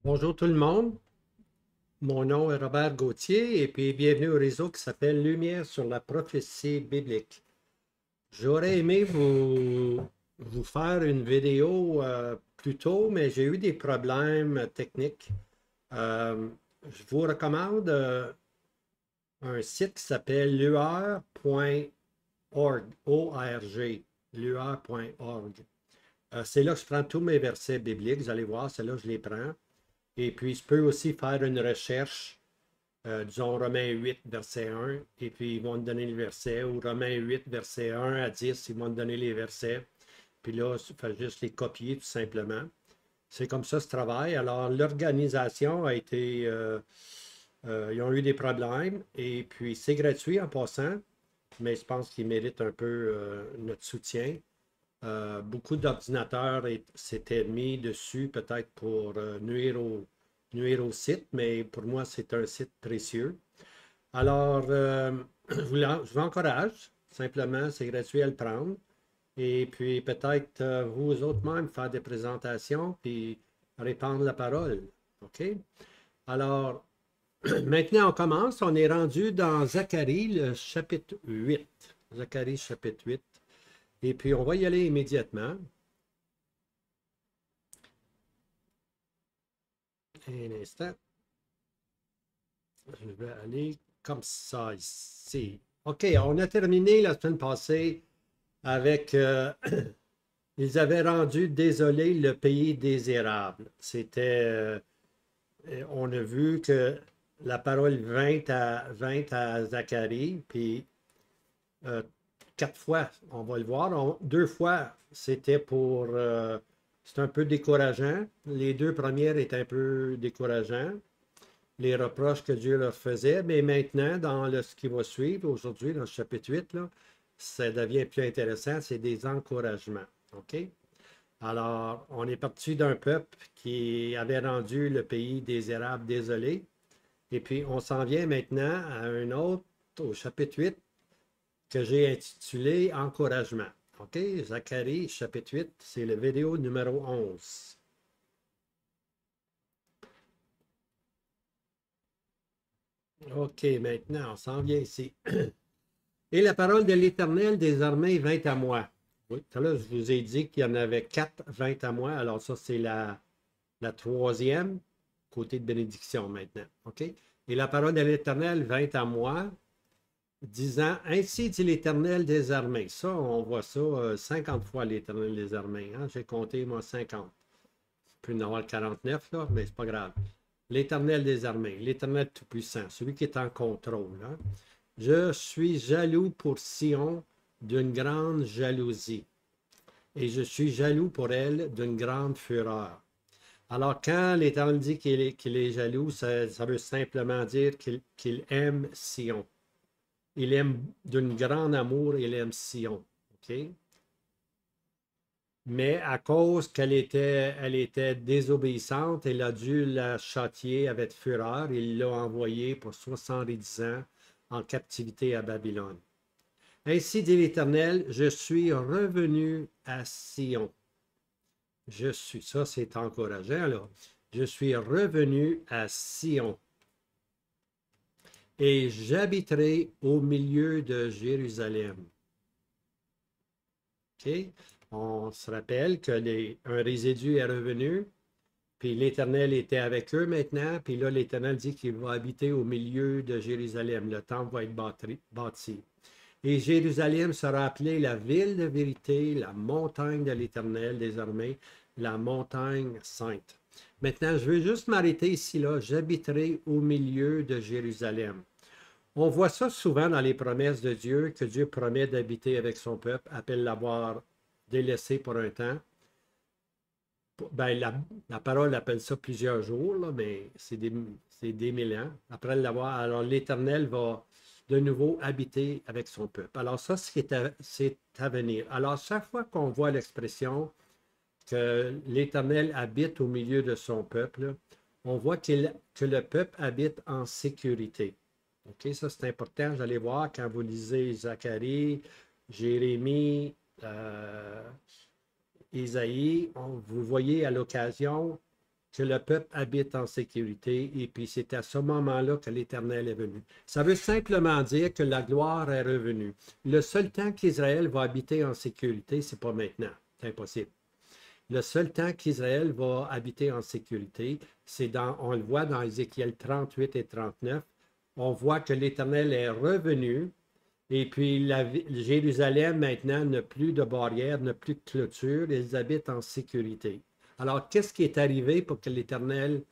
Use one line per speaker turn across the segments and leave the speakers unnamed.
Bonjour tout le monde, mon nom est Robert Gauthier et puis bienvenue au réseau qui s'appelle Lumière sur la prophétie biblique. J'aurais aimé vous faire une vidéo plus tôt, mais j'ai eu des problèmes techniques. Euh, je vous recommande un site qui s'appelle lueur.org, O-R-G, lueur.org. C'est là que je prends tous mes versets bibliques, vous allez voir, c'est là que je les prends. Et puis, je peux aussi faire une recherche, disons Romains 8, verset 1, et puis ils vont me donner le verset, ou Romains 8, verset 1 à 10, ils vont me donner les versets. Puis là, il faut juste les copier tout simplement. C'est comme ça ce travail. Alors, l'organisation a été, ils ont eu des problèmes, et puis c'est gratuit en passant, mais je pense qu'ils méritent un peu notre soutien. Beaucoup d'ordinateurs s'étaient mis dessus peut-être pour nuire au site, mais pour moi, c'est un site précieux. Alors, je vous encourage, simplement, c'est gratuit à le prendre. Et puis peut-être vous autres même faire des présentations puis répandre la parole. OK? Alors, maintenant on commence. On est rendu dans Zacharie, le chapitre 8. Zacharie, chapitre 8. Et puis on va y aller immédiatement. Un instant. Je vais aller comme ça ici. OK, on a terminé la semaine passée avec ils avaient rendu désolé le pays désirable. On a vu que la parole vint à Zacharie, puis euh, quatre fois, on va le voir. Deux fois, c'est un peu décourageant. Les deux premières étaient un peu décourageants, les reproches que Dieu leur faisait, mais maintenant, ce qui va suivre aujourd'hui, dans le chapitre 8, là, ça devient plus intéressant, c'est des encouragements. OK? Alors, on est parti d'un peuple qui avait rendu le pays désirable désolé, et puis on s'en vient maintenant à un autre, au chapitre 8, que j'ai intitulé Encouragement. OK? Zacharie, chapitre 8, c'est le vidéo numéro 11. OK, maintenant, on s'en vient ici. Et la parole de l'Éternel des armées vint à moi. Oui, tout à l'heure, je vous ai dit qu'il y en avait quatre vint à moi. Alors, ça, c'est la troisième, côté de bénédiction maintenant. OK? Et la parole de l'Éternel vint à moi, disant, Ainsi dit l'Éternel des armées. Ça, on voit ça 50 fois, l'Éternel des armées. Hein? J'ai compté, moi, 50. Je peux en avoir 49, là, mais c'est pas grave. L'Éternel des armées, l'Éternel Tout-Puissant, celui qui est en contrôle. Hein? Je suis jaloux pour Sion d'une grande jalousie, et je suis jaloux pour elle d'une grande fureur. Alors, quand l'Éternel dit qu'il est jaloux, ça veut simplement dire qu'il aime Sion. Il aime d'un grand amour, il aime Sion. OK? Mais à cause elle était désobéissante, il a dû la châtier avec fureur. Il l'a envoyée pour 70 ans en captivité à Babylone. Ainsi dit l'Éternel, je suis revenu à Sion. Ça c'est encourageant là. Je suis revenu à Sion et j'habiterai au milieu de Jérusalem. OK? On se rappelle un résidu est revenu, puis l'Éternel était avec eux maintenant, puis là l'Éternel dit qu'il va habiter au milieu de Jérusalem. Le temple va être bâti. Et Jérusalem sera appelée la ville de vérité, la montagne de l'Éternel des armées, la montagne sainte. Maintenant, je veux juste m'arrêter ici, là. J'habiterai au milieu de Jérusalem. On voit ça souvent dans les promesses de Dieu, que Dieu promet d'habiter avec son peuple, après l'avoir délaissé pour un temps. Ben, la parole appelle ça plusieurs jours, là, mais c'est des mille ans. Après l'avoir, alors l'Éternel va de nouveau habiter avec son peuple. Alors ça, c'est à venir. Alors chaque fois qu'on voit l'expression que l'Éternel habite au milieu de son peuple, on voit que le peuple habite en sécurité. OK, ça c'est important. Vous allez voir quand vous lisez Zacharie, Jérémie, Isaïe, vous voyez à l'occasion que le peuple habite en sécurité, et puis c'est à ce moment-là que l'Éternel est venu. Ça veut simplement dire que la gloire est revenue. Le seul temps qu'Israël va habiter en sécurité, c'est pas maintenant. C'est impossible. Le seul temps qu'Israël va habiter en sécurité, on le voit dans Ézéchiel 38 et 39, on voit que l'Éternel est revenu, et puis Jérusalem maintenant n'a plus de barrières, n'a plus de clôture, ils habitent en sécurité. Alors, qu'est-ce qui est arrivé pour que l'Éternel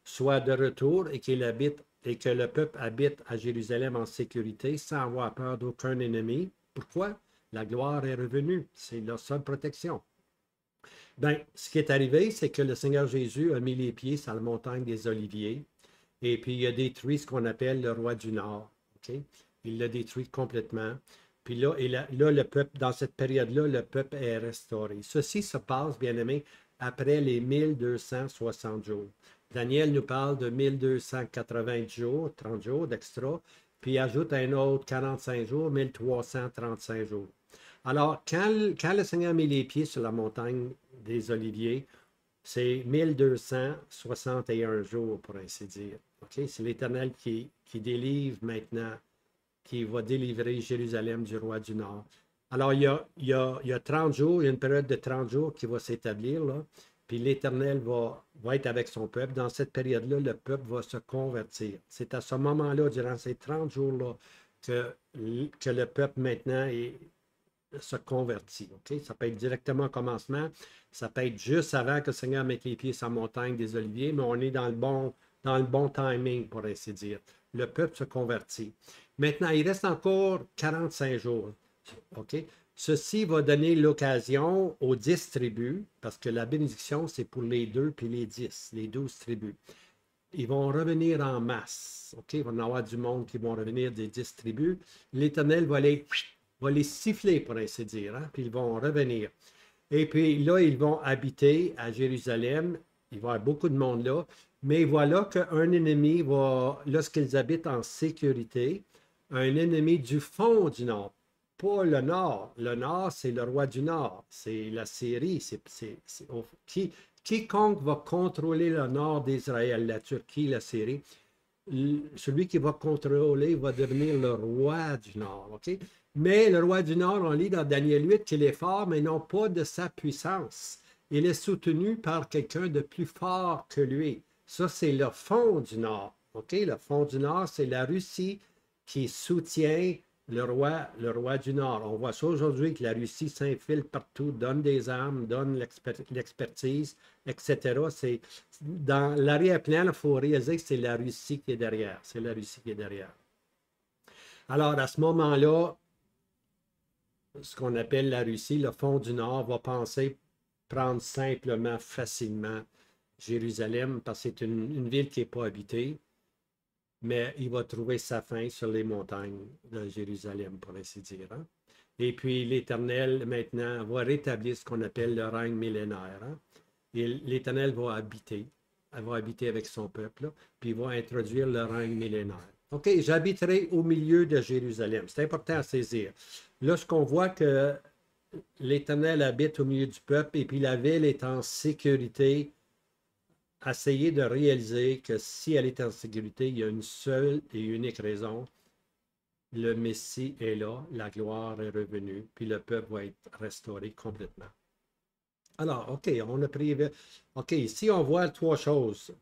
soit de retour et qu'il habite et que le peuple habite à Jérusalem en sécurité sans avoir peur d'aucun ennemi? Pourquoi? La gloire est revenue. C'est leur seule protection. Bien, ce qui est arrivé, c'est que le Seigneur Jésus a mis les pieds sur la montagne des Oliviers et puis il a détruit ce qu'on appelle le roi du Nord. Okay? Il l'a détruit complètement. Puis là, le peuple, dans cette période-là, le peuple est restauré. Ceci se passe, bien aimé, après les 1260 jours. Daniel nous parle de 1280 jours, 30 jours d'extra, puis il ajoute un autre 45 jours, 1335 jours. Alors, quand le Seigneur a mis les pieds sur la montagne des Oliviers, c'est 1261 jours, pour ainsi dire. Okay? C'est l'Éternel qui délivre maintenant, qui va délivrer Jérusalem du roi du Nord. Alors, il y a 30 jours, il y a une période de 30 jours qui va s'établir, là, puis l'Éternel va être avec son peuple. Dans cette période-là, le peuple va se convertir. C'est à ce moment-là, durant ces 30 jours-là, que le peuple maintenant se convertit. Okay? Ça peut être directement au commencement, ça peut être juste avant que le Seigneur mette les pieds sur la montagne des Oliviers, mais on est dans le bon timing, pour ainsi dire. Le peuple se convertit. Maintenant, il reste encore 45 jours. OK? Ceci va donner l'occasion aux 10 tribus, parce que la bénédiction, c'est pour les 2 puis les 10, les 12 tribus. Ils vont revenir en masse. OK? Il va y en avoir du monde qui vont revenir des 10 tribus. L'Éternel va les siffler, pour ainsi dire, hein? Puis ils vont revenir. Et puis là, ils vont habiter à Jérusalem. Il va y avoir beaucoup de monde là. Mais voilà qu'un ennemi va, lorsqu'ils habitent en sécurité, un ennemi du fond du Nord, pas le Nord. Le Nord, c'est le roi du Nord. C'est la Syrie. Quiconque va contrôler le nord d'Israël, la Turquie, la Syrie, celui qui va contrôler va devenir le roi du Nord. OK? Mais le roi du Nord, on lit dans Daniel 8 qu'il est fort, mais non pas de sa puissance. Il est soutenu par quelqu'un de plus fort que lui. Ça, c'est le fond du Nord. OK? Le fond du Nord, c'est la Russie qui soutient le roi du Nord. On voit ça aujourd'hui que la Russie s'infile partout, donne des armes, donne l'expertise, etc. Dans l'arrière-plan, il faut réaliser que c'est la Russie qui est derrière. C'est la Russie qui est derrière. Alors, à ce moment-là, ce qu'on appelle la Russie, le fond du Nord, va penser prendre simplement, facilement Jérusalem, parce que c'est une ville qui n'est pas habitée, mais il va trouver sa fin sur les montagnes de Jérusalem, pour ainsi dire. Hein? Et puis l'Éternel, maintenant, va rétablir ce qu'on appelle le règne millénaire. Hein? Et l'Éternel va habiter. Elle va habiter avec son peuple, là, puis il va introduire le règne millénaire. OK, j'habiterai au milieu de Jérusalem. C'est important à saisir. Lorsqu'on voit que l'Éternel habite au milieu du peuple et puis la ville est en sécurité, essayez de réaliser que si elle est en sécurité, il y a une seule et unique raison. Le Messie est là, la gloire est revenue, puis le peuple va être restauré complètement. Alors, OK, on a pris... OK, ici, on voit trois choses.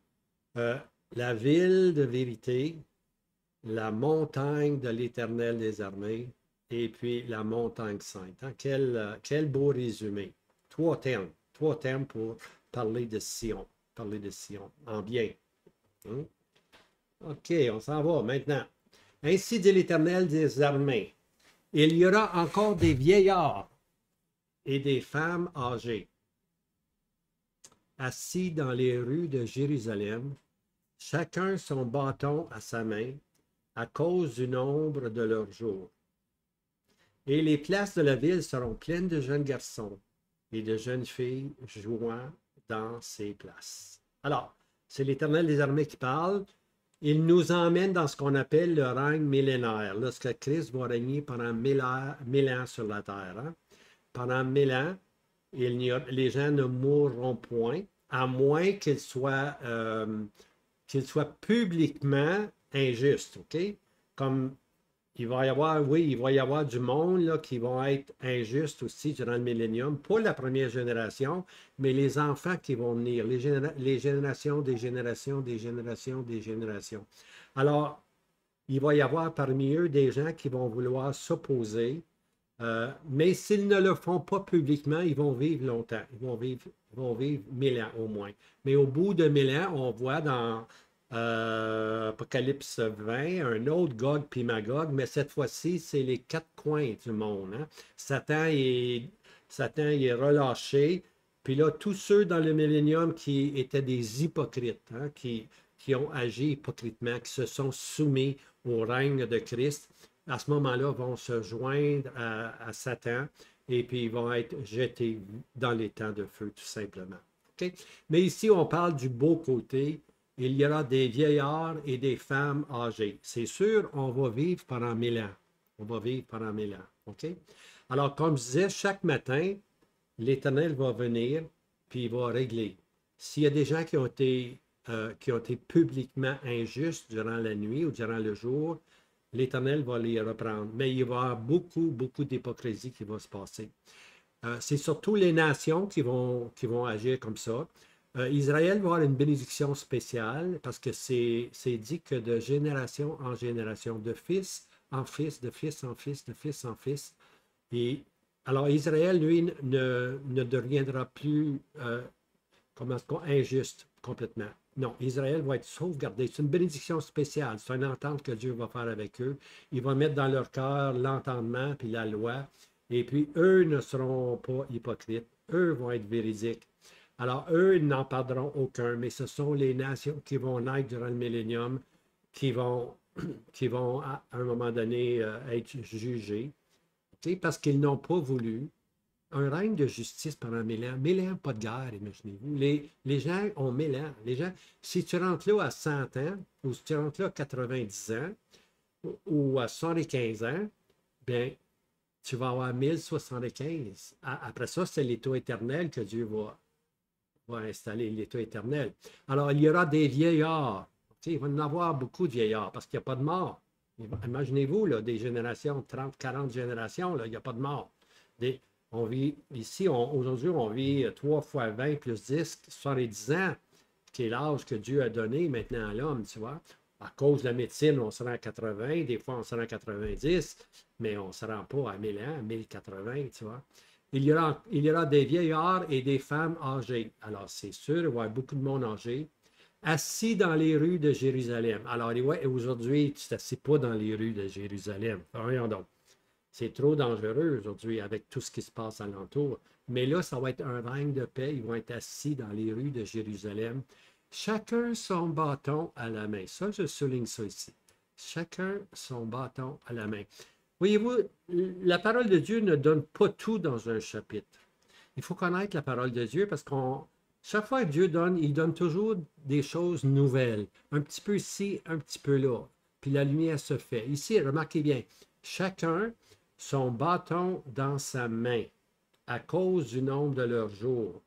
La ville de vérité, la montagne de l'Éternel des armées, et puis la montagne sainte. Hein? Quel beau résumé. Trois termes pour parler de Sion. Parler de Sion, en bien. Hein? OK, on s'en va maintenant. Ainsi dit l'Éternel des armées, il y aura encore des vieillards et des femmes âgées, assis dans les rues de Jérusalem, chacun son bâton à sa main, à cause du nombre de leurs jours. Et les places de la ville seront pleines de jeunes garçons et de jeunes filles jouant dans ces places. Alors, c'est l'Éternel des armées qui parle. Il nous emmène dans ce qu'on appelle le règne millénaire, lorsque Christ va régner pendant 1000 ans sur la terre. Hein? Pendant 1000 ans, les gens ne mourront point. à moins qu'il soit publiquement injuste, OK? Comme il va y avoir, oui, il va y avoir du monde là, qui vont être injustes aussi durant le millénium, pas la première génération, mais les enfants qui vont venir, les générations des générations des générations des générations. Alors, il va y avoir parmi eux des gens qui vont vouloir s'opposer, mais s'ils ne le font pas publiquement, ils vont vivre longtemps. Ils vont vivre 1000 ans au moins. Mais au bout de 1000 ans, on voit dans Apocalypse 20 un autre Gog puis Magog, mais cette fois-ci, c'est les quatre coins du monde, hein. Satan est, Satan est relâché. Puis là, tous ceux dans le millénium qui étaient des hypocrites, hein, qui ont agi hypocritement, qui se sont soumis au règne de Christ, à ce moment-là, vont se joindre à Satan et puis ils vont être jetés dans les temps de feu, tout simplement. OK? Mais ici, on parle du beau côté. Il y aura des vieillards et des femmes âgées. C'est sûr, on va vivre pendant 1000 ans. On va vivre pendant 1000 ans. OK? Alors, comme je disais, chaque matin, l'Éternel va venir puis il va régler. S'il y a des gens qui ont été publiquement injustes durant la nuit ou durant le jour, l'Éternel va les reprendre. Mais il va y avoir beaucoup, beaucoup d'hypocrisie qui va se passer. C'est surtout les nations qui vont agir comme ça. Israël va avoir une bénédiction spéciale parce que c'est dit que de génération en génération, de fils en fils, de fils en fils, de fils en fils. Et alors Israël, lui, ne deviendra plus injuste complètement. Non, Israël va être sauvegardé. C'est une bénédiction spéciale. C'est une entente que Dieu va faire avec eux. Il va mettre dans leur cœur l'entendement puis la loi. Et puis, eux ne seront pas hypocrites. Eux vont être véridiques. Alors, eux, ils n'en perdront aucun, mais ce sont les nations qui vont naître durant le millénium qui vont, qui vont à un moment donné, être jugées. Okay? Parce qu'ils n'ont pas voulu un règne de justice pendant 1000 ans. 1000 ans, pas de guerre, imaginez-vous. Les gens ont 1000 ans. Les gens, si tu rentres là à 100 ans, ou si tu rentres là à 90 ans, ou à 75 ans, bien, tu vas avoir 1075. Après ça, c'est l'état éternel que Dieu va installer, l'état éternel. Alors, il y aura des vieillards. Il va y en avoir beaucoup de vieillards parce qu'il n'y a pas de mort. Imaginez-vous, là, des générations, 30, 40 générations, là, il n'y a pas de mort. On vit ici, aujourd'hui, on vit 3 fois 20 plus 10, 70 ans, qui est l'âge que Dieu a donné maintenant à l'homme, tu vois. À cause de la médecine, on se rend à 80, des fois on se rend à 90, mais on ne se rend pas à 1000 ans, 1080, tu vois. Il y aura des vieillards et des femmes âgées. Alors, c'est sûr, il va y avoir beaucoup de monde âgé, assis dans les rues de Jérusalem. Alors, ouais, aujourd'hui, tu ne t'assis pas dans les rues de Jérusalem. Voyons donc. C'est trop dangereux aujourd'hui avec tout ce qui se passe alentour. Mais là, ça va être un règne de paix. Ils vont être assis dans les rues de Jérusalem. Chacun son bâton à la main. Ça, je souligne ça ici. Chacun son bâton à la main. Voyez-vous, la parole de Dieu ne donne pas tout dans un chapitre. Il faut connaître la parole de Dieu parce qu'on chaque fois que Dieu donne, il donne toujours des choses nouvelles. Un petit peu ici, un petit peu là. Puis la lumière se fait. Ici, remarquez bien, chacun son bâton dans sa main à cause du nombre de leurs jours.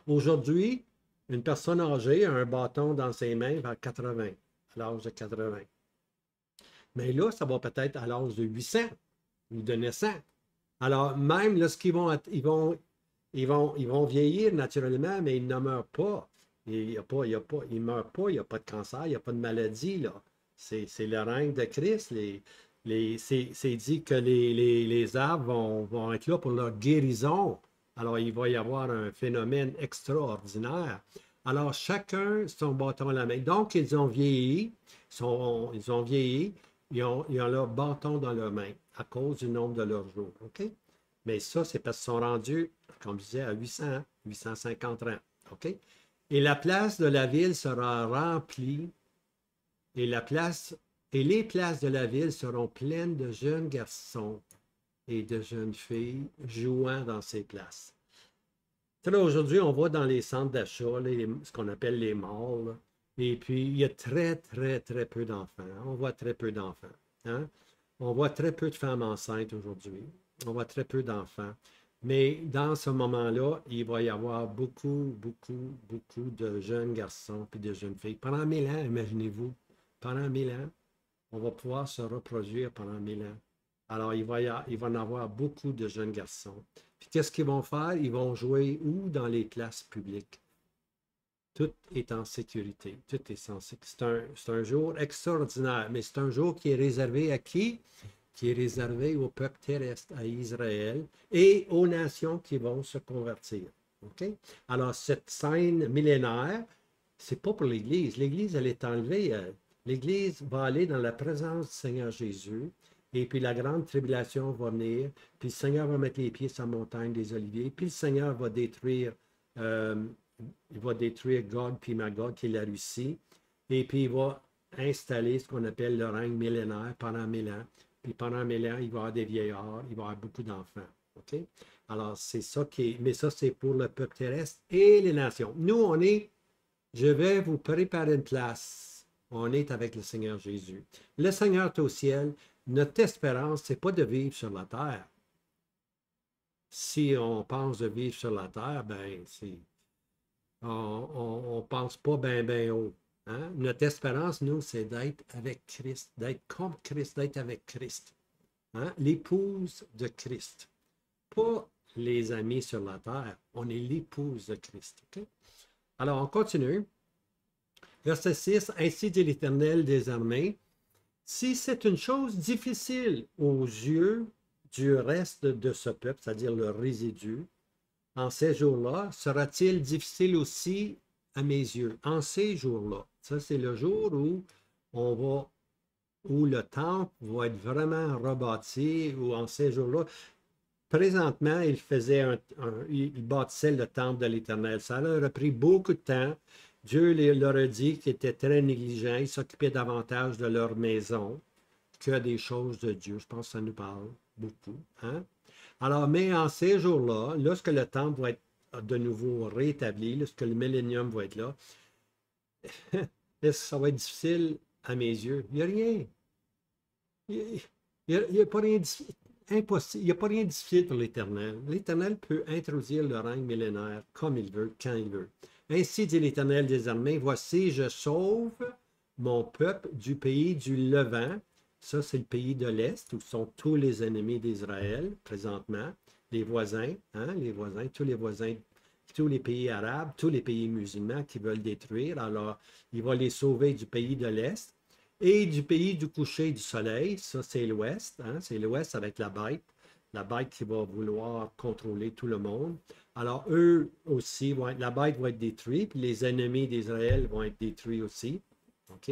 Aujourd'hui, une personne âgée a un bâton dans ses mains vers 80, à l'âge de 80. Mais là, ça va peut-être à l'âge de 800 ou de 900. Alors, même lorsqu'ils vont, ils vont vieillir naturellement, mais ils ne meurent pas. Ils ne meurent pas, il n'y a pas de cancer, il n'y a pas de maladie, là. C'est le règne de Christ. C'est dit que les arbres vont être là pour leur guérison. Alors, il va y avoir un phénomène extraordinaire. Alors, chacun son bâton à la main. Donc, ils ont vieilli, ils ont leur bâton dans leurs mains à cause du nombre de leurs jours. OK? Mais ça, c'est parce qu'ils sont rendus, comme je disais, à 800, 850 ans. OK? Et la place de la ville sera remplie et les places de la ville seront pleines de jeunes garçons et de jeunes filles jouant dans ces places. Là, aujourd'hui, on va dans les centres d'achat, ce qu'on appelle les malls, et puis il y a très, très, très peu d'enfants. On voit très peu d'enfants. Hein? On voit très peu de femmes enceintes aujourd'hui. On voit très peu d'enfants. Mais dans ce moment-là, il va y avoir beaucoup de jeunes garçons et de jeunes filles. Pendant 1000 ans, imaginez-vous, pendant 1000 ans, on va pouvoir se reproduire pendant 1000 ans. Alors, il va y en avoir beaucoup de jeunes garçons. Puis, qu'est-ce qu'ils vont faire? Ils vont jouer où? Dans les places publiques. Tout est en sécurité. Tout est en sécurité. C'est un jour extraordinaire, mais c'est un jour qui est réservé à qui? Qui est réservé au peuple terrestre, à Israël et aux nations qui vont se convertir. OK? Alors, cette scène millénaire, c'est pas pour l'Église. L'Église, elle est enlevée. L'Église va aller dans la présence du Seigneur Jésus. Et puis la grande tribulation va venir. Puis le Seigneur va mettre les pieds sur la montagne des Oliviers. Puis le Seigneur euh, va détruire Gog puis Magog, qui est la Russie. Et puis il va installer ce qu'on appelle le règne millénaire pendant 1000 ans. Puis pendant 1000 ans, il va y avoir des vieillards, il va y avoir beaucoup d'enfants. OK? Alors, c'est ça qui est. Mais ça, c'est pour le peuple terrestre et les nations. Nous, on est. Je vais vous préparer une place. On est avec le Seigneur Jésus. Le Seigneur est au ciel. Notre espérance, ce n'est pas de vivre sur la terre. Si on pense de vivre sur la terre, ben, on ne pense pas bien haut. Hein? Notre espérance, nous, c'est d'être avec Christ, d'être comme Christ, d'être avec Christ. Hein? L'épouse de Christ. Pas les amis sur la terre, on est l'épouse de Christ. Okay? Alors, on continue. Verset 6, ainsi dit l'Éternel des armées, si c'est une chose difficile aux yeux du reste de ce peuple, c'est-à-dire le résidu, en ces jours-là, sera-t-il difficile aussi à mes yeux? En ces jours-là. Ça, c'est le jour où le temple va être vraiment rebâti, ou en ces jours-là. Présentement, il bâtissait le temple de l'Éternel. Ça leur a pris beaucoup de temps. Dieu leur a dit qu'ils étaient très négligents. Ils s'occupaient davantage de leur maison que des choses de Dieu. Je pense que ça nous parle beaucoup. Hein? Alors, mais en ces jours-là, lorsque le temple va être de nouveau rétabli, lorsque le millénium va être là, est-ce que ça va être difficile à mes yeux? Il n'y a rien. Il n'y a pas rien impossible. Il n'y a pas rien de difficile pour l'Éternel. L'Éternel peut introduire le règne millénaire comme il veut, quand il veut. Ainsi dit l'Éternel des armées, voici, je sauve mon peuple du pays du Levant. Ça, c'est le pays de l'Est, où sont tous les ennemis d'Israël présentement, les voisins, tous les pays arabes, tous les pays musulmans qui veulent détruire. Alors, il va les sauver du pays de l'Est et du pays du coucher du soleil. Ça, c'est l'Ouest. Hein? C'est l'Ouest avec la bête qui va vouloir contrôler tout le monde. Alors, eux aussi, la bête va être détruite, puis les ennemis d'Israël vont être détruits aussi. OK?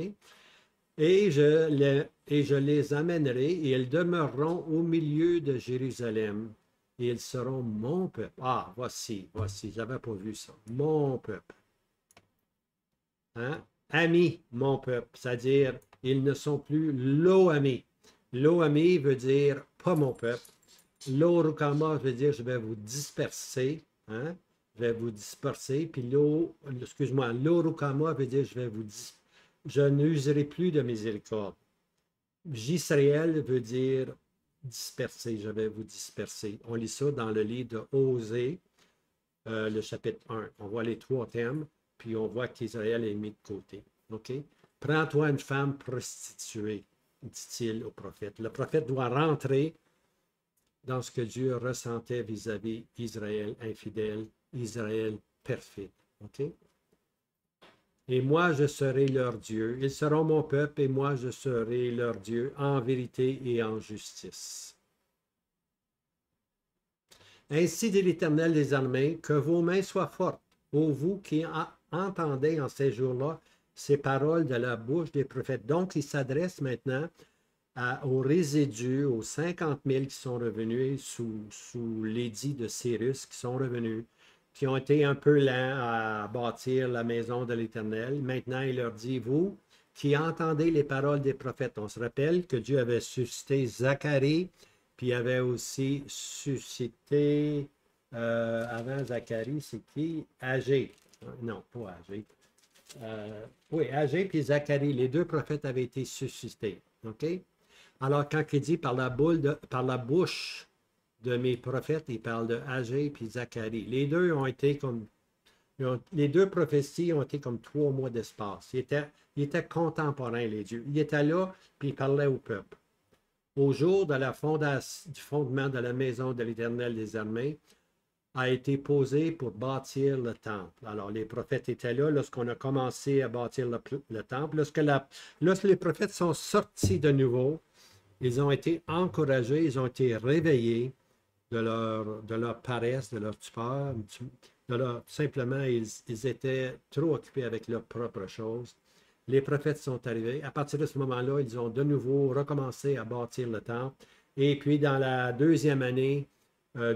Et je les amènerai, et ils demeureront au milieu de Jérusalem, et ils seront mon peuple. Ah, voici, je n'avais pas vu ça. Mon peuple. Hein? Amis, mon peuple, c'est-à-dire, ils ne sont plus l'O-ami. L'O-ami veut dire pas mon peuple. L'Orukama veut dire je vais vous disperser. Hein? Je vais vous disperser. Puis l'Orukama veut dire je n'userai plus de miséricorde. Jisraël veut dire disperser, je vais vous disperser. On lit ça dans le livre de Osée, le chapitre 1. On voit les trois thèmes, puis on voit qu'Israël est mis de côté. OK? Prends-toi une femme prostituée, dit-il au prophète. Le prophète doit rentrer dans ce que Dieu ressentait vis-à-vis Israël infidèle, Israël perfide. OK? Et moi, je serai leur Dieu. Ils seront mon peuple et moi, je serai leur Dieu en vérité et en justice. Ainsi dit l'Éternel des armées, que vos mains soient fortes, ô vous qui entendez en ces jours-là ces paroles de la bouche des prophètes. Donc, il s'adresse maintenant aux résidus, aux 50 000 qui sont revenus sous l'édit de Cyrus, qui sont revenus, qui ont été un peu lents à bâtir la maison de l'Éternel. Maintenant, il leur dit, vous qui entendez les paroles des prophètes. On se rappelle que Dieu avait suscité Zacharie, puis il avait aussi suscité, avant Zacharie, c'est qui? Agé. Non, pas Agé. Oui, Agé puis Zacharie, les deux prophètes avaient été suscités. OK? Alors, quand il dit par la bouche de mes prophètes, il parle de Agé et Zacharie. Les deux ont été comme les deux prophéties ont été comme 3 mois d'espace. Ils étaient contemporains, les dieux. Ils étaient là, puis ils parlaient au peuple. Au jour de du fondement de la maison de l'Éternel des armées, a été posé pour bâtir le temple. Alors, les prophètes étaient là lorsqu'on a commencé à bâtir le temple. Lorsque les prophètes sont sortis de nouveau, ils ont été encouragés, ils ont été réveillés de leur paresse, de leur stupeur, simplement, ils étaient trop occupés avec leurs propres choses. Les prophètes sont arrivés. À partir de ce moment-là, ils ont de nouveau recommencé à bâtir le temple. Et puis, dans la deuxième année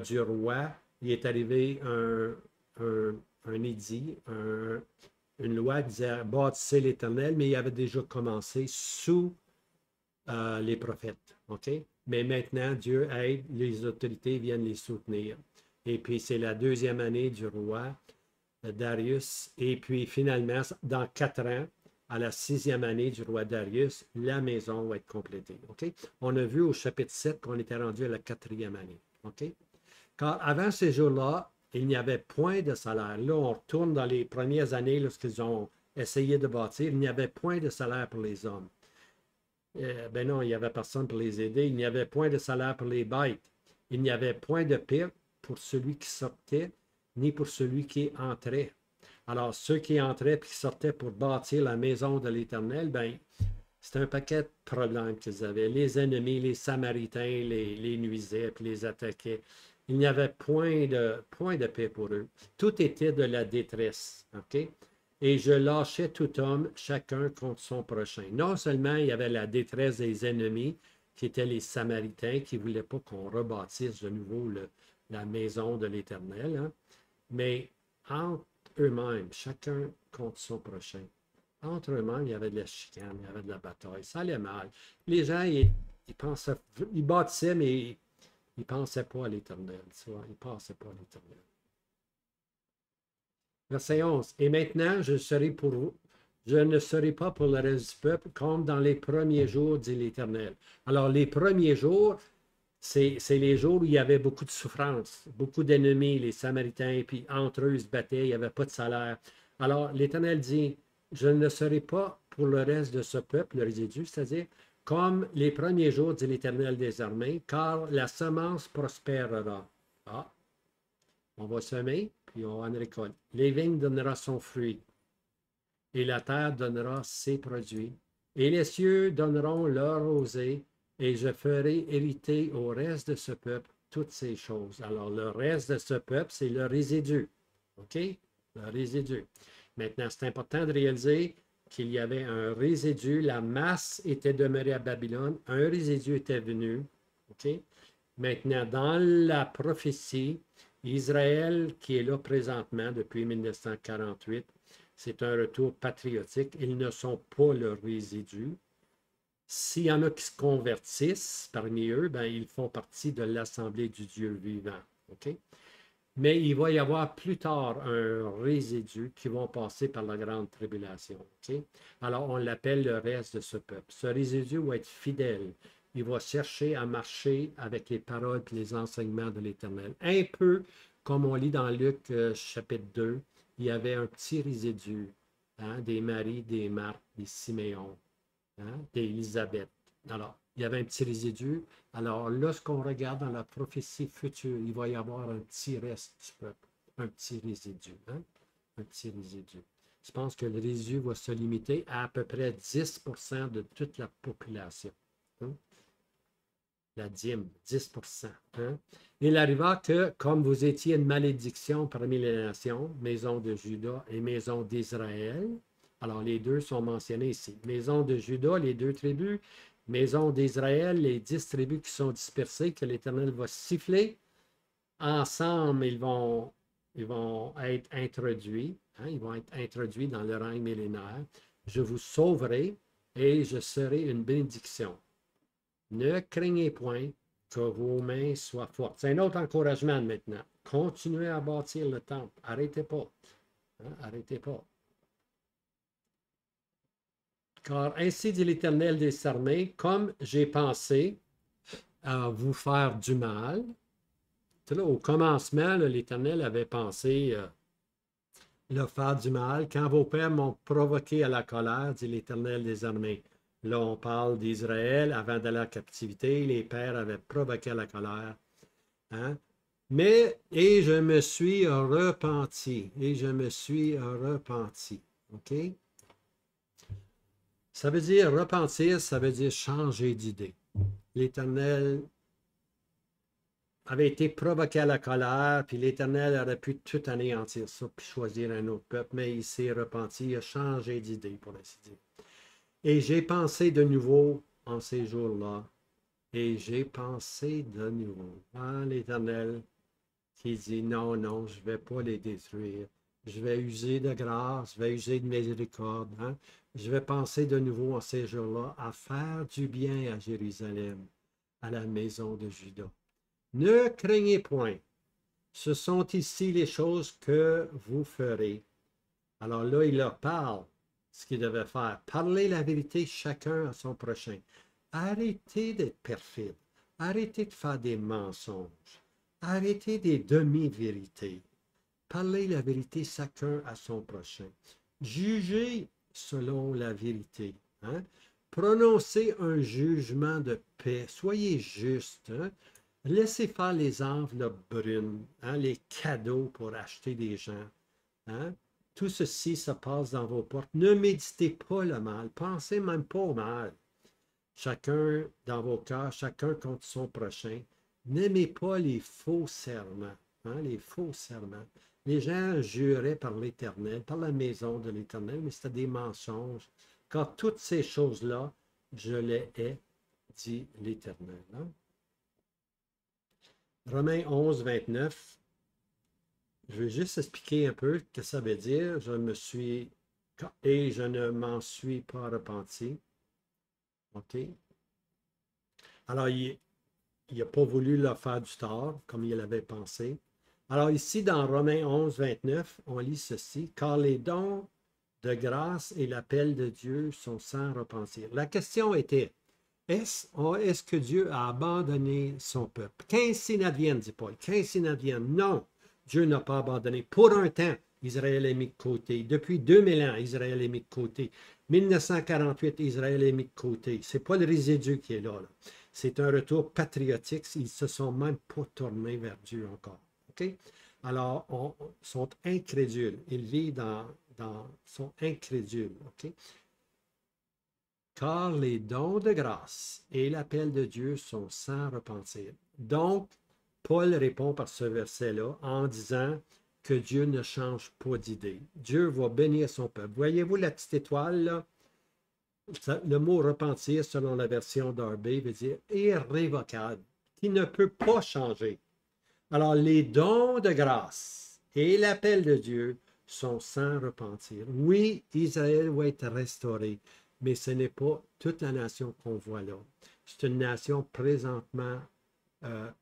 du roi, il est arrivé un édit, une loi qui disait bâtissez l'Éternel, mais il avait déjà commencé sous les prophètes. OK? Mais maintenant, Dieu aide, les autorités viennent les soutenir. Et puis, c'est la deuxième année du roi Darius. Et puis, finalement, dans 4 ans, à la 6e année du roi Darius, la maison va être complétée. OK? On a vu au chapitre 7 qu'on était rendu à la 4e année. OK? Car avant ces jours-là, il n'y avait point de salaire. Là, on retourne dans les premières années lorsqu'ils ont essayé de bâtir. Il n'y avait point de salaire pour les hommes. Ben non, il n'y avait personne pour les aider. Il n'y avait point de salaire pour les bêtes. Il n'y avait point de paie pour celui qui sortait, ni pour celui qui entrait. Alors, ceux qui entraient et qui sortaient pour bâtir la maison de l'Éternel, ben, c'était un paquet de problèmes qu'ils avaient. Les ennemis, les Samaritains, les nuisaient puis les attaquaient. Il n'y avait point de paix pour eux. Tout était de la détresse. OK? Et je lâchais tout homme, chacun contre son prochain. Non seulement il y avait la détresse des ennemis, qui étaient les Samaritains, qui ne voulaient pas qu'on rebâtisse de nouveau la maison de l'Éternel, hein, mais entre eux-mêmes, chacun contre son prochain. Entre eux-mêmes, il y avait de la chicane, il y avait de la bataille. Ça allait mal. Les gens, ils pensaient, ils bâtissaient, mais ils ne pensaient pas à l'Éternel. Ils ne pensaient pas à l'Éternel. Verset 11. Et maintenant, je ne serai pas pour le reste du peuple comme dans les premiers jours, dit l'Éternel. Alors, les premiers jours, c'est les jours où il y avait beaucoup de souffrance, beaucoup d'ennemis, les Samaritains, puis entre eux, ils se battaient, il n'y avait pas de salaire. Alors, l'Éternel dit, je ne serai pas pour le reste de ce peuple, le résidu, c'est-à-dire comme les premiers jours, dit l'Éternel des armées, car la semence prospérera. Ah, on va semer, puis on en récolte. Les vignes donneront son fruit, et la terre donnera ses produits, et les cieux donneront leur rosée, et je ferai hériter au reste de ce peuple toutes ces choses. Alors, le reste de ce peuple, c'est le résidu. OK? Le résidu. Maintenant, c'est important de réaliser qu'il y avait un résidu. La masse était demeurée à Babylone. Un résidu était venu. OK? Maintenant, dans la prophétie, Israël, qui est là présentement depuis 1948, c'est un retour patriotique. Ils ne sont pas le résidu. S'il y en a qui se convertissent parmi eux, ben, ils font partie de l'Assemblée du Dieu vivant. OK? Mais il va y avoir plus tard un résidu qui vont passer par la grande tribulation. OK? Alors, on l'appelle le reste de ce peuple. Ce résidu va être fidèle. Il va chercher à marcher avec les paroles et les enseignements de l'Éternel. Un peu comme on lit dans Luc chapitre 2, il y avait un petit résidu, hein, des Marie, des Marthe, des Siméon, hein, d'Élisabeth. Alors, il y avait un petit résidu. Alors, lorsqu'on regarde dans la prophétie future, il va y avoir un petit reste du peuple, un petit résidu. Hein? Un petit résidu. Je pense que le résidu va se limiter à peu près 10% de toute la population. Hein? La dîme, 10%. Hein? Il arriva que, comme vous étiez une malédiction parmi les nations, maison de Juda et maison d'Israël, alors les deux sont mentionnés ici. Maison de Juda, les 2 tribus, maison d'Israël, les 10 tribus qui sont dispersées, que l'Éternel va siffler. Ensemble, ils vont être introduits. Hein? Ils vont être introduits dans le règne millénaire. Je vous sauverai et je serai une bénédiction. Ne craignez point que vos mains soient fortes. C'est un autre encouragement maintenant. Continuez à bâtir le temple. Arrêtez pas. Hein? Arrêtez pas. Car ainsi dit l'Éternel des armées, comme j'ai pensé à vous faire du mal, là, au commencement, là, l'Éternel avait pensé leur faire du mal. Quand vos pères m'ont provoqué à la colère, dit l'Éternel des armées. Là, on parle d'Israël avant d'aller en captivité. Les pères avaient provoqué à la colère. Hein? Mais, et je me suis repenti. Et je me suis repenti. OK? Ça veut dire repentir, ça veut dire changer d'idée. L'Éternel avait été provoqué à la colère, puis l'Éternel aurait pu tout anéantir ça, puis choisir un autre peuple, mais il s'est repenti, il a changé d'idée, pour ainsi dire. Et j'ai pensé de nouveau en ces jours-là, et j'ai pensé de nouveau. Ah, l'Éternel qui dit non, non, je ne vais pas les détruire. Je vais user de grâce, je vais user de miséricorde. Hein? Je vais penser de nouveau en ces jours-là à faire du bien à Jérusalem, à la maison de Juda. Ne craignez point. Ce sont ici les choses que vous ferez. Alors là, il leur parle ce qu'ils devaient faire. Parlez la vérité chacun à son prochain. Arrêtez d'être perfide. Arrêtez de faire des mensonges. Arrêtez des demi-vérités. Parlez la vérité chacun à son prochain. Jugez selon la vérité. Hein? Prononcez un jugement de paix. Soyez juste. Hein? Laissez faire les enveloppes brunes, hein, les cadeaux pour acheter des gens. Hein? Tout ceci se passe dans vos portes. Ne méditez pas le mal. Pensez même pas au mal. Chacun dans vos cœurs, chacun contre son prochain. N'aimez pas les faux serments. Hein, les faux serments. Les gens juraient par l'Éternel, par la maison de l'Éternel, mais c'était des mensonges. Car toutes ces choses-là, je les hais, dit l'Éternel. Hein? Romains 11, 29. Je vais juste expliquer un peu ce que ça veut dire. Je me suis et je ne m'en suis pas repenti. OK? Alors, il n'a pas voulu leur faire du tort, comme il l'avait pensé. Alors, ici, dans Romains 11, 29, on lit ceci. Car les dons de grâce et l'appel de Dieu sont sans repentir. La question était, est-ce que Dieu a abandonné son peuple? Qu'ainsi n'advienne, dit Paul. Qu'ainsi n'advienne. Non, Dieu n'a pas abandonné. Pour un temps, Israël est mis de côté. Depuis 2000 ans, Israël est mis de côté. 1948, Israël est mis de côté. Ce n'est pas le résidu qui est là. C'est un retour patriotique. Ils ne se sont même pas tournés vers Dieu encore. Okay? Alors, ils sont incrédules. Ils vivent sont incrédules. Okay? Car les dons de grâce et l'appel de Dieu sont sans repentir. Donc, Paul répond par ce verset-là en disant que Dieu ne change pas d'idée. Dieu va bénir son peuple. Voyez-vous la petite étoile, là? Le mot repentir, selon la version Darby, veut dire irrévocable, qui ne peut pas changer. Alors, les dons de grâce et l'appel de Dieu sont sans repentir. Oui, Israël va être restauré, mais ce n'est pas toute la nation qu'on voit là. C'est une nation présentement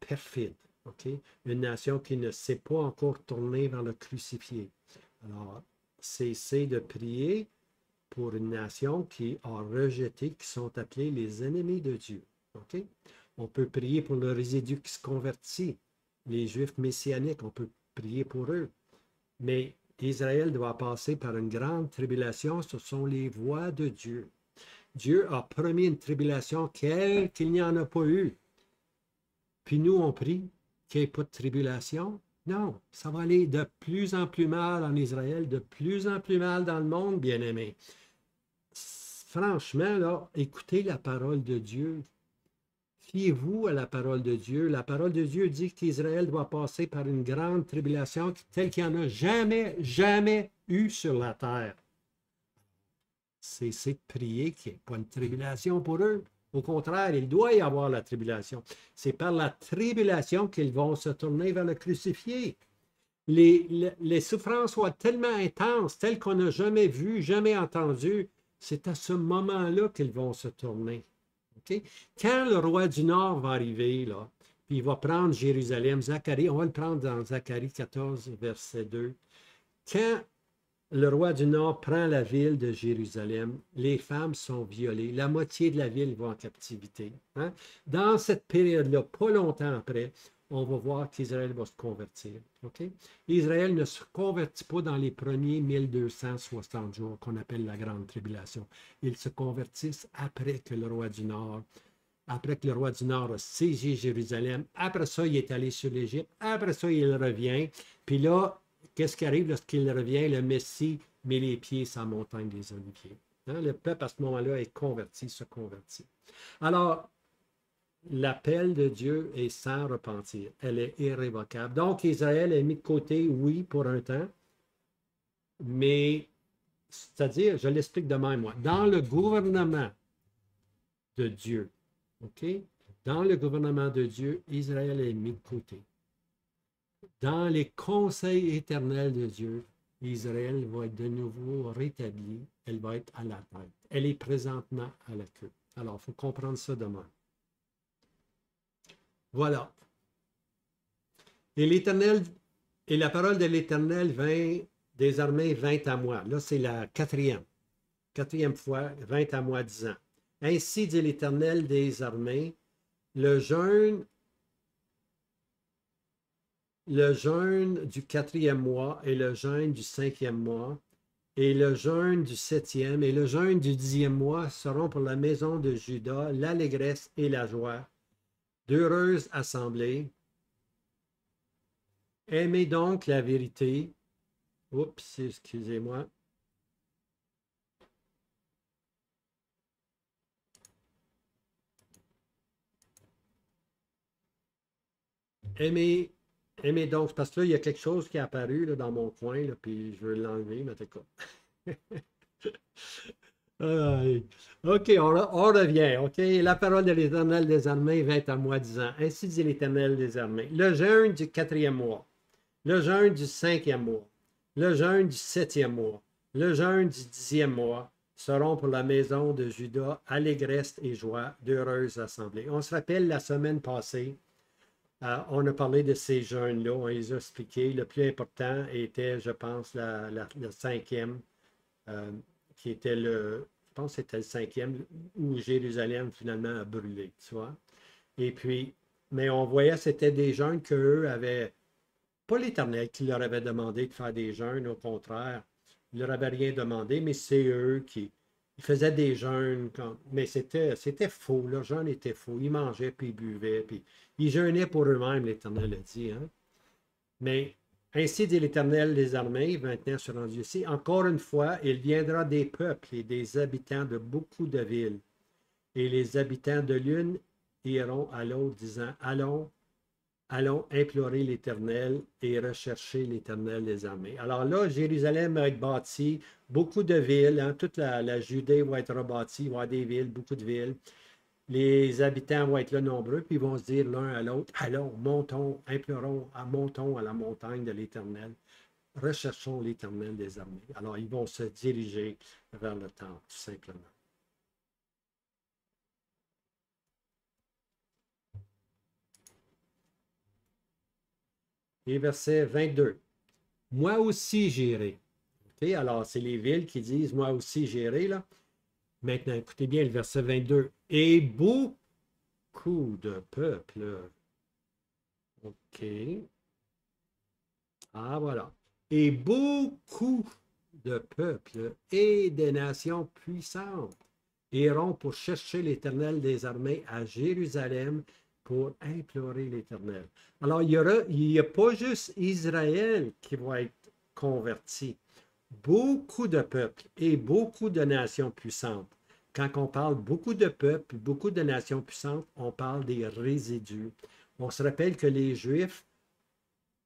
perfide, okay? Une nation qui ne s'est pas encore tournée vers le crucifié. Alors, cessez de prier pour une nation qui a rejeté, qui sont appelés les ennemis de Dieu. Okay? On peut prier pour le résidu qui se convertit, les Juifs messianiques, on peut prier pour eux. Mais Israël doit passer par une grande tribulation, ce sont les voies de Dieu. Dieu a promis une tribulation qu'il n'y en a pas eu. Puis nous, on prie qu'il n'y ait pas de tribulation. Non, ça va aller de plus en plus mal en Israël, de plus en plus mal dans le monde, bien-aimés. Franchement, là, écoutez la parole de Dieu. Fiez-vous à la parole de Dieu. La parole de Dieu dit qu'Israël doit passer par une grande tribulation telle qu'il n'y en a jamais, jamais eu sur la terre. C'est de prier qu'il n'y ait pas de tribulation pour eux. Au contraire, il doit y avoir la tribulation. C'est par la tribulation qu'ils vont se tourner vers le crucifié. Les souffrances sont tellement intenses, telles qu'on n'a jamais vu, jamais entendu. C'est à ce moment-là qu'ils vont se tourner. Okay? Quand le roi du Nord va arriver, là, puis il va prendre Jérusalem, Zacharie, on va le prendre dans Zacharie 14, verset 2. Quand le roi du Nord prend la ville de Jérusalem, les femmes sont violées, la moitié de la ville va en captivité. Hein? Dans cette période-là, pas longtemps après, on va voir qu'Israël va se convertir. OK? Israël ne se convertit pas dans les premiers 1260 jours qu'on appelle la Grande Tribulation. Ils se convertissent après que le roi du Nord a saisi Jérusalem. Après ça, il est allé sur l'Égypte. Après ça, il revient. Puis là, qu'est-ce qui arrive lorsqu'il revient? Le Messie met les pieds sur la montagne des Oliviers. Hein? Le peuple, à ce moment-là, est converti, se convertit. Alors, l'appel de Dieu est sans repentir. Elle est irrévocable. Donc, Israël est mis de côté, oui, pour un temps, mais, c'est-à-dire, je l'explique de même, moi, dans le gouvernement de Dieu, OK? Dans le gouvernement de Dieu, Israël est mis de côté. Dans les conseils éternels de Dieu, Israël va être de nouveau rétablie. Elle va être à la tête. Elle est présentement à la queue. Alors, il faut comprendre ça demain. Voilà. Et l'Éternel, et la parole de l'Éternel vint des armées, vint à moi. Là, c'est la quatrième fois, vint à moi, disant: Ainsi dit l'Éternel des armées, le jeûne du 4e mois et le jeûne du 5e mois et le jeûne du 7e et le jeûne du 10e mois seront pour la maison de Juda l'allégresse et la joie, d'heureuses assemblées. Aimez donc la vérité. Oups, excusez-moi. Aimez donc, parce que là, il y a quelque chose qui est apparu là, dans mon coin, là, puis je veux l'enlever, mais d'accord. OK, on revient. OK, la parole de l'Éternel des armées vint à moi disant: Ainsi dit l'Éternel des armées, le jeûne du 4e mois, le jeûne du 5e mois, le jeûne du 7e mois, le jeûne du 10e mois seront pour la maison de Juda allégresse et joie, d'heureuses assemblées. On se rappelle la semaine passée, on a parlé de ces jeûnes-là, on les a expliqués. Le plus important était, je pense, le 5e, qui était je pense que c'était le 5e, où Jérusalem finalement a brûlé, tu vois. Et puis, mais on voyait que c'était des jeûnes qu'eux avaient, pas l'Éternel qui leur avait demandé de faire des jeûnes, au contraire, il leur avait rien demandé, mais c'est eux qui ils faisaient des jeûnes, mais c'était faux, leur jeûne était faux, ils mangeaient puis ils buvaient, puis ils jeûnaient pour eux-mêmes, l'Éternel a dit, hein? Mais ainsi dit l'Éternel des armées, maintenant se rendu ici, encore une fois, il viendra des peuples et des habitants de beaucoup de villes, et les habitants de l'une iront à l'autre, disant: Allons implorer l'Éternel et rechercher l'Éternel des armées. Alors là, Jérusalem va être bâtie, beaucoup de villes, hein, toute la Judée va être rebâtie, il va y avoir des villes, beaucoup de villes. Les habitants vont être là nombreux, puis ils vont se dire l'un à l'autre: Allons, montons, implorons, montons à la montagne de l'Éternel, recherchons l'Éternel des armées. Alors, ils vont se diriger vers le temple, tout simplement. Et verset 22. Moi aussi j'irai. Okay? Alors, c'est les villes qui disent: Moi aussi j'irai, là. Maintenant, écoutez bien le verset 22. Et beaucoup de peuples. OK. Ah, voilà. Et beaucoup de peuples et des nations puissantes iront pour chercher l'Éternel des armées à Jérusalem pour implorer l'Éternel. Alors, il n'y a pas juste Israël qui va être converti. Beaucoup de peuples et beaucoup de nations puissantes. Quand on parle beaucoup de peuples, beaucoup de nations puissantes, on parle des résidus. On se rappelle que les Juifs,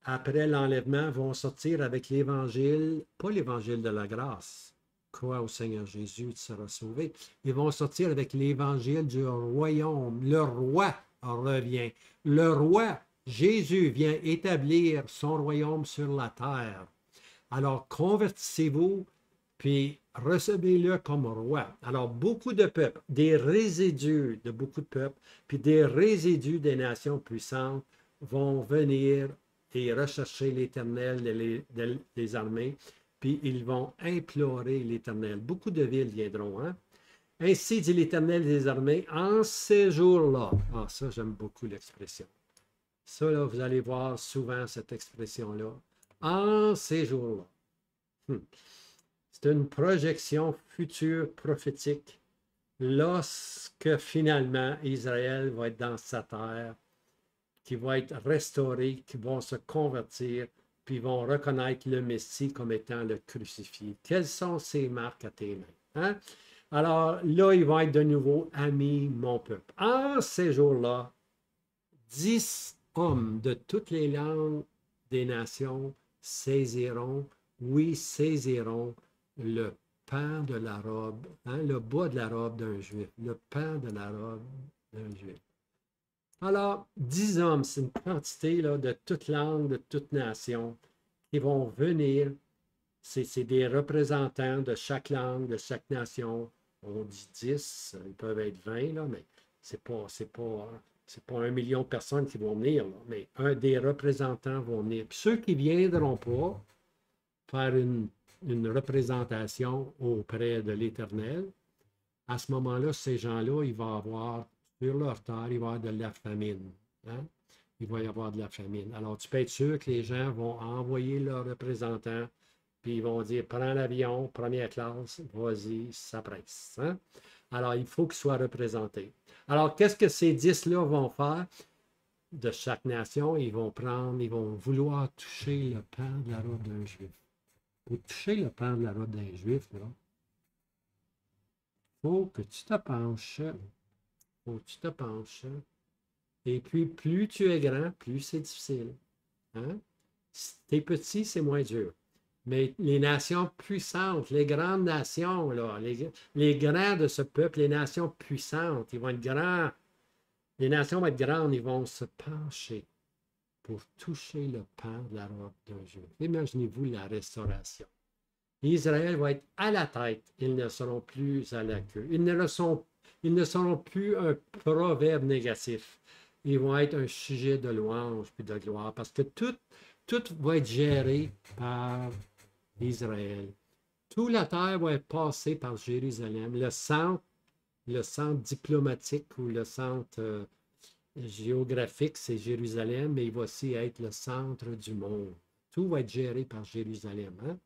après l'enlèvement, vont sortir avec l'Évangile, pas l'Évangile de la grâce. Crois au Seigneur Jésus, tu seras sauvé. Ils vont sortir avec l'Évangile du royaume. Le roi revient. Le roi, Jésus, vient établir son royaume sur la terre. Alors, convertissez-vous, puis recevez-le comme roi. Alors, beaucoup de peuples, des résidus de beaucoup de peuples, puis des résidus des nations puissantes vont venir et rechercher l'Éternel des armées, puis ils vont implorer l'Éternel. Beaucoup de villes viendront, hein? Ainsi dit l'Éternel des armées, en ces jours-là. Ah, ça, j'aime beaucoup l'expression. Ça, là, vous allez voir souvent cette expression-là. En ces jours-là. C'est une projection future prophétique lorsque finalement Israël va être dans sa terre, qui va être restauré, qui vont se convertir, puis vont reconnaître le Messie comme étant le crucifié. Quelles sont ces marques à tes mains? Hein? Alors là, ils vont être de nouveau amis, mon peuple. En ces jours-là, 10 hommes de toutes les langues des nations saisiront, oui, saisiront le pan de la robe, hein, le bas de la robe d'un juif, le pan de la robe d'un juif. Alors, 10 hommes, c'est une quantité là, de toute langue, de toute nation, qui vont venir. C'est des représentants de chaque langue, de chaque nation. On dit 10, ils peuvent être 20, là, mais c'est pas 1 million de personnes qui vont venir, là, mais des représentants vont venir. Puis ceux qui ne viendront pas faire une représentation auprès de l'Éternel, à ce moment-là, ces gens-là, il va avoir, sur leur terre, il va y avoir de la famine. Hein? Il va y avoir de la famine. Alors, tu peux être sûr que les gens vont envoyer leurs représentants, puis ils vont dire, prends l'avion, première classe, vas-y, ça presse. Hein? Alors, il faut qu'ils soient représentés. Alors, qu'est-ce que ces 10-là vont faire de chaque nation? Ils vont vouloir toucher le pan de la robe d'un juif. Pour toucher le pan de la robe d'un juif, là, faut que tu te penches. Faut que tu te penches. Et puis, plus tu es grand, plus c'est difficile. Hein? Si tu es petit, c'est moins dur. Mais les nations puissantes, les grandes nations, là, les grands de ce peuple, les nations puissantes, ils vont être grands. Les nations vont être grandes, ils vont se pencher pour toucher le pan de la robe d'un juif. Imaginez-vous la restauration. Israël va être à la tête, ils ne seront plus à la queue. Ils ne seront plus un proverbe négatif. Ils vont être un sujet de louange puis de gloire parce que tout va être géré par Israël. Toute la terre va être passée par Jérusalem. Le centre diplomatique ou le centre géographique, c'est Jérusalem, mais il va aussi être le centre du monde. Tout va être géré par Jérusalem. Hein?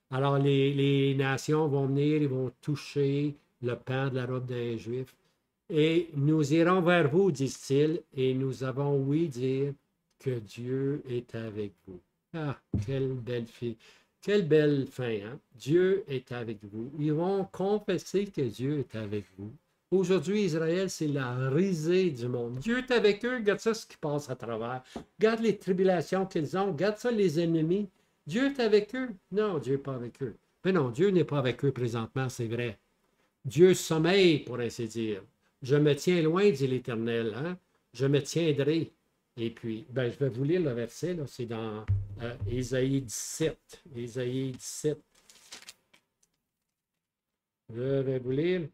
Alors, les nations vont venir, ils vont toucher le pan de la robe d'un juif. Et nous irons vers vous, disent-ils, et nous avons ouï dire que Dieu est avec vous. Ah, quelle belle fille. Quelle belle fin, hein? Dieu est avec vous. Ils vont confesser que Dieu est avec vous. Aujourd'hui, Israël, c'est la risée du monde. Dieu est avec eux. Regarde ça, ce qui passe à travers. Regarde les tribulations qu'ils ont. Regarde ça, les ennemis. Dieu est avec eux. Non, Dieu n'est pas avec eux. Mais non, Dieu n'est pas avec eux présentement, c'est vrai. Dieu sommeille, pour ainsi dire. Je me tiens loin, dit l'Éternel. Hein? Je me tiendrai. Et puis, ben, je vais vous lire le verset, là, c'est dans Ésaïe 17. Ésaïe 17. Je vais vous lire.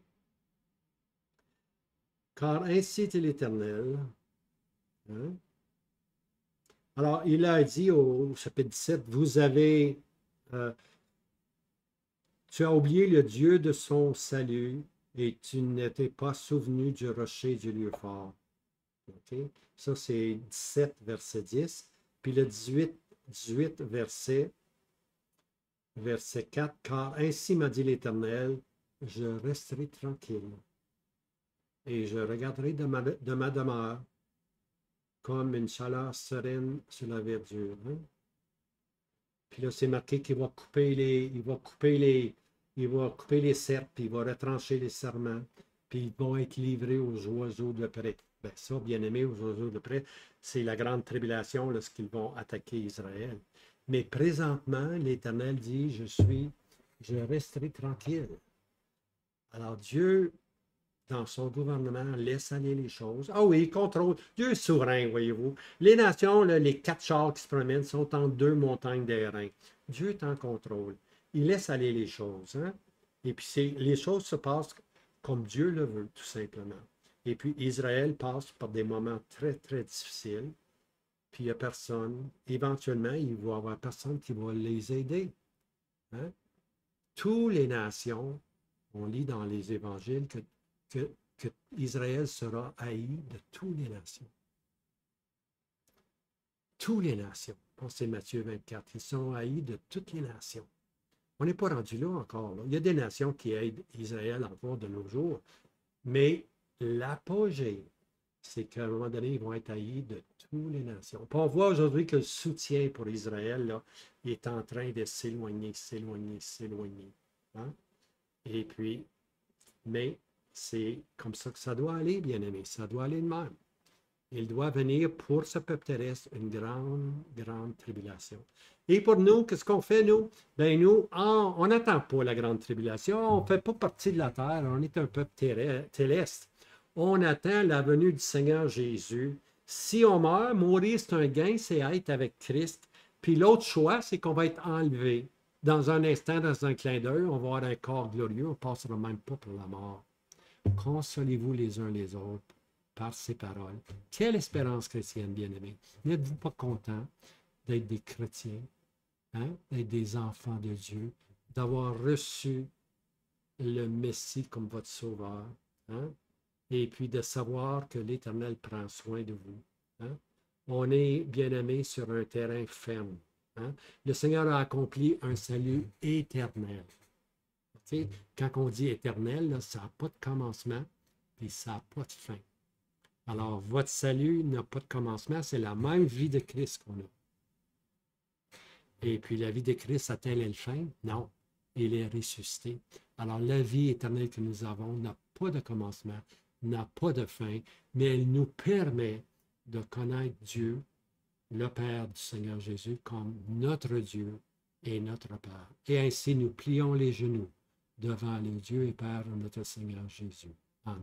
Car ainsi dit l'Éternel. Hein? Alors, il a dit au chapitre 17, tu as oublié le Dieu de son salut et tu n'étais pas souvenu du rocher du lieu fort. Okay? Ça, c'est 17, verset 10. Puis le 18 verset 4. Car ainsi m'a dit l'Éternel, je resterai tranquille et je regarderai de ma demeure comme une chaleur sereine sur la verdure. Hein? Puis là, c'est marqué qu'il va couper les serpes, puis il va retrancher les serments, puis ils vont être livrés aux oiseaux de près. Bien, ça, bien aimé, aux oiseaux de près, c'est la grande tribulation lorsqu'ils vont attaquer Israël. Mais présentement, l'Éternel dit, je resterai tranquille. Alors Dieu, dans son gouvernement, laisse aller les choses. Ah oui, il contrôle. Dieu est souverain, voyez-vous. Les nations, là, les 4 chars qui se promènent, sont en 2 montagnes d'airain. Dieu est en contrôle. Il laisse aller les choses. Hein? Et puis, les choses se passent comme Dieu le veut, tout simplement. Et puis, Israël passe par des moments très, très difficiles. Puis, il n'y a personne. Éventuellement, il va y avoir personne qui va les aider. Hein? Toutes les nations, on lit dans les évangiles que Israël sera haï de toutes les nations. toutes les nations. Je pense que c'est Matthieu 24. Ils sont haïs de toutes les nations. On n'est pas rendu là encore. Là. Il y a des nations qui aident Israël encore de nos jours, mais l'apogée, c'est qu'à un moment donné, ils vont être haïs de toutes les nations. Puis on voit aujourd'hui que le soutien pour Israël là, est en train de s'éloigner, s'éloigner, s'éloigner. Hein? Et puis, mais c'est comme ça que ça doit aller, bien aimé. Ça doit aller de même. Il doit venir pour ce peuple terrestre une grande, grande tribulation. Et pour nous, qu'est-ce qu'on fait, nous? Bien, nous, on n'attend pas la grande tribulation. On ne fait pas partie de la terre. On est un peuple terrestre. On attend la venue du Seigneur Jésus. Si on meurt, mourir, c'est un gain, c'est être avec Christ. Puis l'autre choix, c'est qu'on va être enlevé. Dans un instant, dans un clin d'œil, on va avoir un corps glorieux. On ne passera même pas pour la mort. Consolez-vous les uns les autres par ces paroles. Quelle espérance chrétienne, bien-aimés. N'êtes-vous pas contents d'être des chrétiens, hein? D'être des enfants de Dieu, d'avoir reçu le Messie comme votre sauveur, hein? Et puis de savoir que l'Éternel prend soin de vous. Hein? On est, bien-aimés, sur un terrain ferme. Hein? Le Seigneur a accompli un salut éternel. Tu sais, quand on dit éternel, là, ça n'a pas de commencement, puis ça n'a pas de fin. Alors, votre salut n'a pas de commencement, c'est la même vie de Christ qu'on a. Et puis, la vie de Christ a-t-elle une fin? Non, il est ressuscité. Alors, la vie éternelle que nous avons n'a pas de commencement, n'a pas de fin, mais elle nous permet de connaître Dieu, le Père du Seigneur Jésus, comme notre Dieu et notre Père. Et ainsi, nous plions les genoux devant le Dieu et Père de notre Seigneur Jésus. Amen.